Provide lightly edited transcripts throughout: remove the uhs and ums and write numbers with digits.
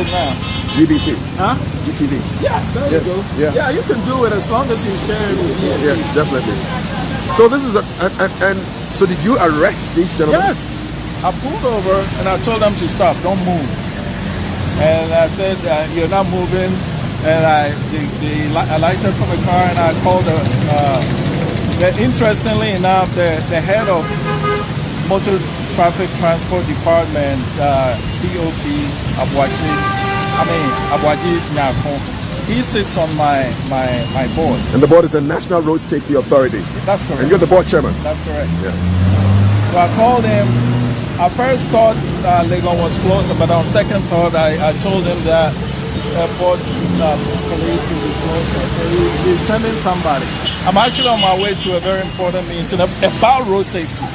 it now. GBC. Huh? GTV. Yeah, there you go. Yeah, you can do it as long as you share it with me. Yes, definitely. So this is and so did you arrest these gentlemen? Yes. I pulled over and I told them to stop, don't move. And I said, you're not moving. And I alighted from the car and I called interestingly enough, the head of Motor Traffic Transport Department, COP Abuaji Nyako, he sits on my board. And the board is the National Road Safety Authority. That's correct. And you're the board chairman. That's correct. Yeah. So I called him. I first thought Legon was closer, but on second thought, I told him that airport police is closer. He's sending somebody. I'm actually on my way to a very important meeting about road safety.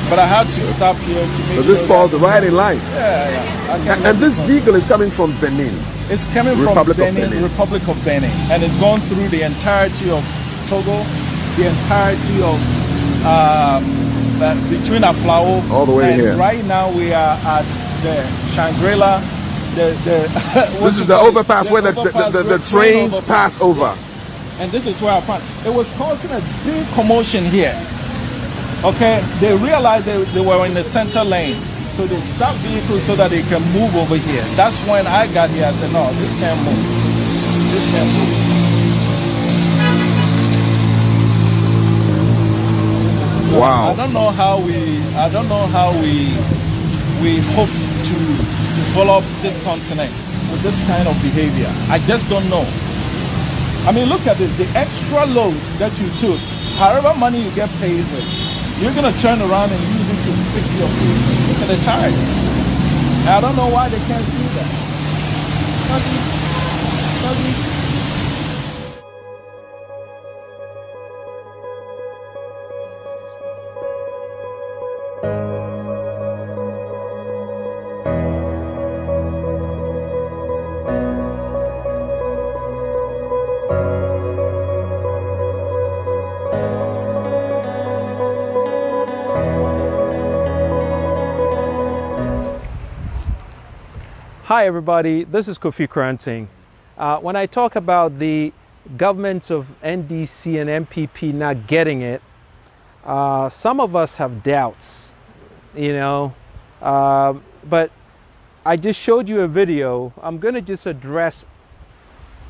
But I had to stop here to make So this falls right in line. Yeah. And this vehicle is coming from Benin. It's coming from Benin, Republic of Benin. And it's gone through the entirety of Togo, the entirety of between Aflao. All the way and here. Right now we are at the Shangri-La. This is the overpass where the trains pass over. And this is where I found it was causing a big commotion here. Okay, they realized they were in the center lane. So they stopped vehicles so that they can move over here. That's when I got here. I said, no, this can't move. This can't move. Wow. I don't know how we hope to develop this continent with this kind of behavior. I just don't know. I mean, look at this. The extra load that you took, however money you get paid with, you're going to turn around and use it to fix your food. Look at the charts. I don't know why they can't do that. Hi everybody, this is Kofi Koranteng. When I talk about the governments of NDC and MPP not getting it, some of us have doubts, but I just showed you a video. I'm going to just address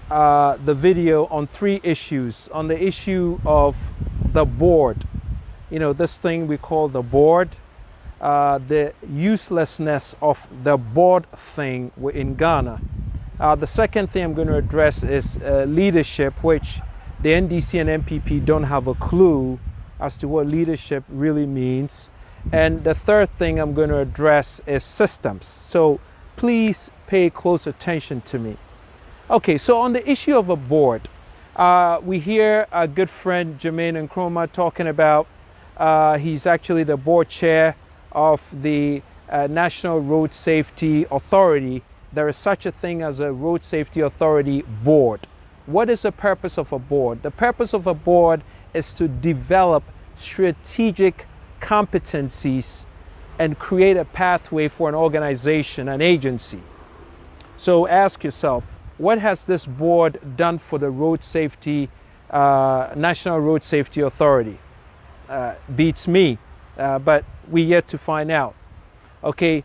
the video on 3 issues. On the issue of the board, this thing we call the board, the uselessness of the board thing in Ghana. The second thing I'm going to address is leadership, which the NDC and MPP don't have a clue as to what leadership really means. And the third thing I'm going to address is systems. So please pay close attention to me. Okay, so on the issue of a board, we hear a good friend Jermaine Nkrumah talking about he's actually the board chair of the National Road Safety Authority. There is such a thing as a Road Safety Authority board. What is the purpose of a board? The purpose of a board is to develop strategic competencies and create a pathway for an organization, an agency. So ask yourself, what has this board done for the road safety, National Road Safety Authority? Beats me, but we yet to find out. Okay,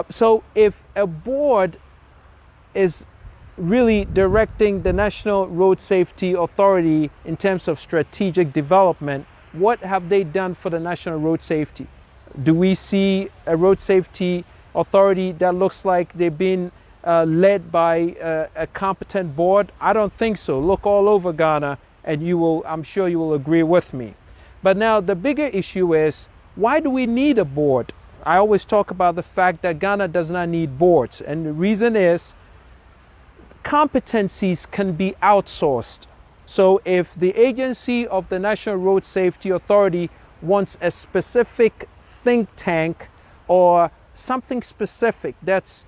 so if a board is really directing the National Road Safety Authority in terms of strategic development, what have they done for the national road safety? Do we see a road safety authority that looks like they've been led by a competent board? I don't think so. Look all over Ghana and I'm sure you will agree with me. But now the bigger issue is, why do we need a board? I always talk about the fact that Ghana does not need boards. And the reason is competencies can be outsourced. So if the agency of the National Road Safety Authority wants a specific think tank or something specific that's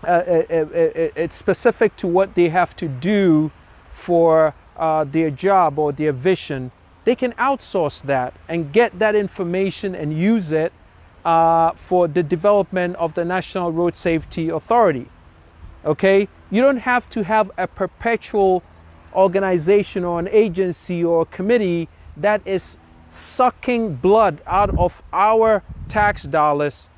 it's specific to what they have to do for their job or their vision, they can outsource that and get that information and use it for the development of the National Road Safety Authority. Okay? You don't have to have a perpetual organization or an agency or a committee that is sucking blood out of our tax dollars,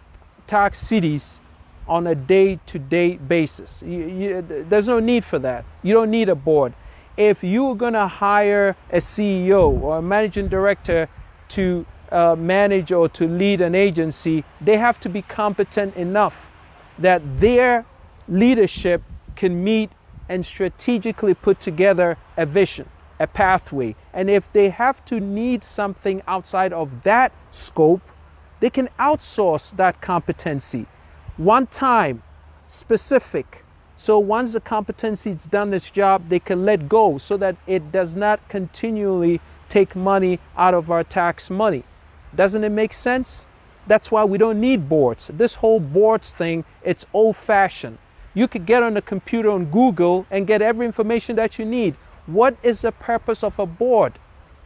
tax cities, on a day-to-day basis. There's no need for that. You don't need a board. If you're going to hire a CEO or a managing director to manage or to lead an agency, they have to be competent enough that their leadership can meet and strategically put together a vision, a pathway. And if they have to need something outside of that scope, they can outsource that competency. One time, specific. So once the competency's done its job, they can let go so that it does not continually take money out of our tax money. Doesn't it make sense? That's why we don't need boards. This whole boards thing, it's old-fashioned. You could get on the computer on Google and get every information that you need. What is the purpose of a board?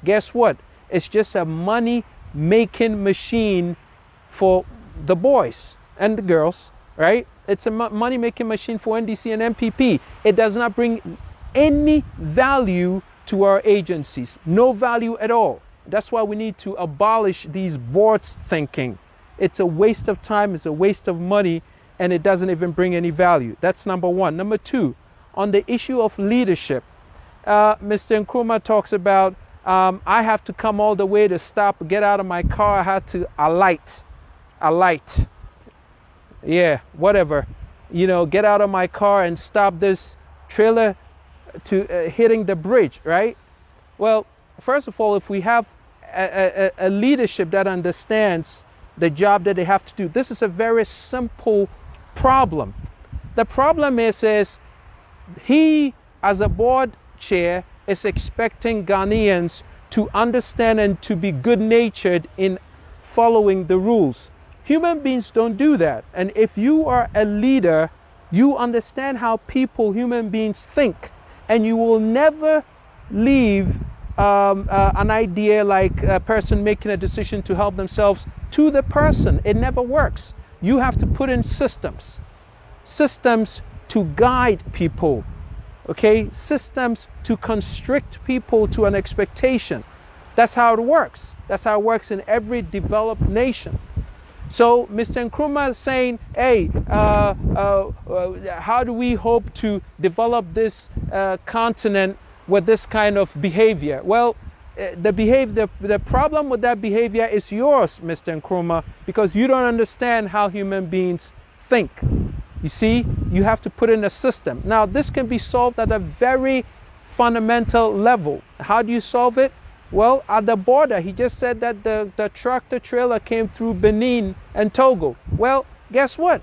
Guess what? It's just a money-making machine for the boys and the girls, right? It's a money-making machine for NDC and MPP. It does not bring any value to our agencies. No value at all. That's why we need to abolish these boards thinking. It's a waste of time, it's a waste of money, and it doesn't even bring any value. That's number one. Number two, on the issue of leadership, Mr. Nkrumah talks about, I have to come all the way to stop, get out of my car, I had to alight. Yeah, whatever. You know, get out of my car and stop this trailer to hitting the bridge, right? Well, first of all, if we have a leadership that understands the job that they have to do, this is a very simple problem. The problem is he, as a board chair, is expecting Ghanaians to understand and to be good-natured in following the rules. Human beings don't do that. And if you are a leader, you understand how human beings think. And you will never leave an idea like a person making a decision to help themselves to the person. It never works. You have to put in systems to guide people, okay? Systems to constrict people to an expectation. That's how it works. That's how it works in every developed nation. So Mr. Nkrumah is saying, hey, how do we hope to develop this continent with this kind of behavior? Well, the problem with that behavior is yours, Mr. Nkrumah, because you don't understand how human beings think. You see, you have to put in a system. Now, this can be solved at a very fundamental level. How do you solve it? Well, at the border, he just said that the tractor trailer came through Benin and Togo. Well, guess what?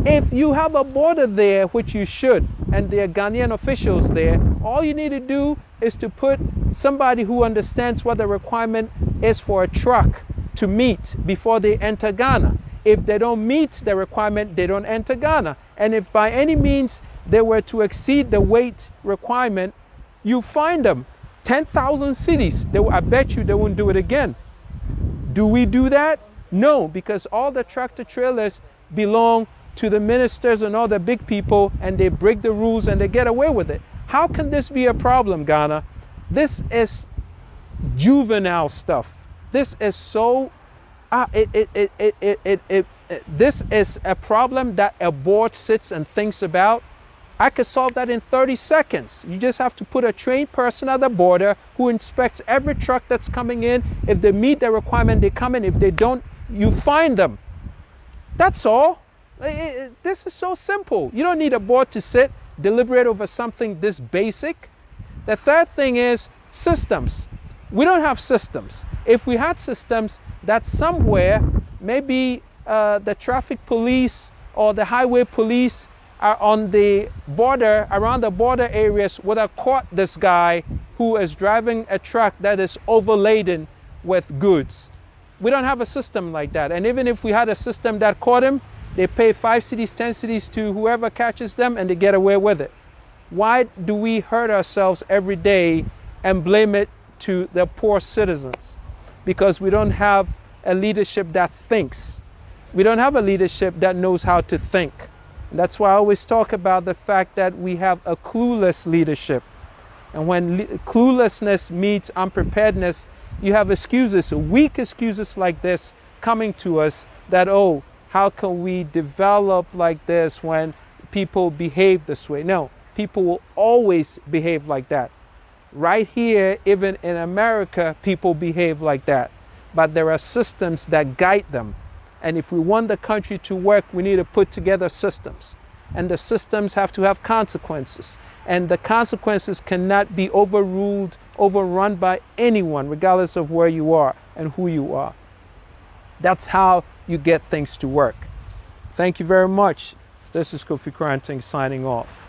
If you have a border there, which you should, and there are Ghanaian officials there, all you need to do is to put somebody who understands what the requirement is for a truck to meet before they enter Ghana. If they don't meet the requirement, they don't enter Ghana. And if by any means they were to exceed the weight requirement, you find them. 10,000 cities, I bet you they won't do it again. Do we do that? No, because all the tractor trailers belong to the ministers and all the big people, and they break the rules and they get away with it. How can this be a problem, Ghana? This is juvenile stuff. This is so, this is a problem that a board sits and thinks about. I could solve that in 30 seconds. You just have to put a trained person at the border who inspects every truck that's coming in. If they meet the requirement, they come in. If they don't, you fine them. That's all. This is so simple. You don't need a board to sit, deliberate over something this basic. The third thing is systems. We don't have systems. If we had systems, that somewhere, maybe the traffic police or the highway police are on the border, around the border areas, would have caught this guy who is driving a truck that is overladen with goods. We don't have a system like that. And even if we had a system that caught him, they pay 5 cities, 10 cities to whoever catches them and they get away with it. Why do we hurt ourselves every day and blame it to the poor citizens? Because we don't have a leadership that thinks. We don't have a leadership that knows how to think. And that's why I always talk about the fact that we have a clueless leadership. And when cluelessness meets unpreparedness, you have excuses, weak excuses like this coming to us that, oh, how can we develop like this when people behave this way? No, people will always behave like that. Right here, even in America, people behave like that. But there are systems that guide them. And if we want the country to work, we need to put together systems. And the systems have to have consequences. And the consequences cannot be overruled, overrun by anyone, regardless of where you are and who you are. That's how you get things to work. Thank you very much. This is Kofi Koranteng signing off.